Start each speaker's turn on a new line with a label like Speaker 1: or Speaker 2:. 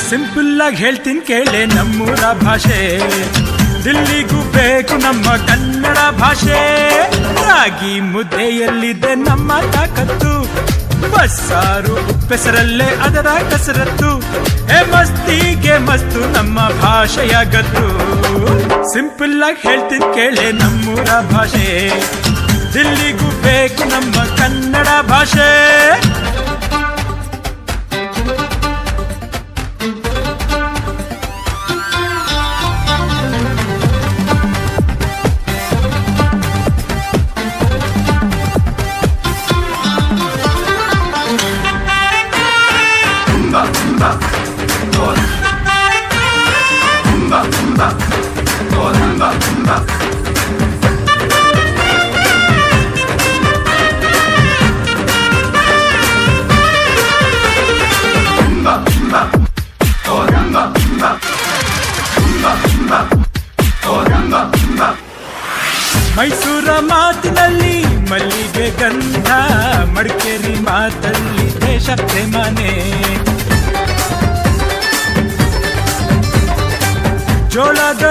Speaker 1: Simple ಆಗಿ ಹೇಳ್ತೀನಿ ಕೇಳೆ ನಮ್ಮೂರ ಭಾಷೆ, ದಿಲ್ಲಿಗೂ ಬೇಕು ನಮ್ಮ ಕನ್ನಡ ಭಾಷೆ. ರಾಗಿ ಮುದ್ದೆಯಲ್ಲಿದೆ ನಮ್ಮ ತಾಕತ್ತು, ಬಸ್ಸಾರು ಉಪ್ಪೆಸರಲ್ಲೇ ಅದರ ಕಸರತ್ತು. ಮಸ್ತಿಗೆ ಮಸ್ತು ನಮ್ಮ ಭಾಷೆಯ ಗತ್ತು. ಸಿಂಪಲ್ ಆಗಿ ಹೇಳ್ತೀನಿ ಕೇಳೆ ನಮ್ಮೂರ ಭಾಷೆ, ದಿಲ್ಲಿಗೂ ಬೇಕು ನಮ್ಮ ಕನ್ನಡ ಭಾಷೆ. ಮೈಸೂರ ಮಾತಿನಲ್ಲಿ ಮಲ್ಲಿಗೆ ಗಂಧ, ಮಡಿಕೇರಿ ಮಾತಲ್ಲಿ ದೇಶ ಪ್ರೇಮನೆ. ಜೋಳದ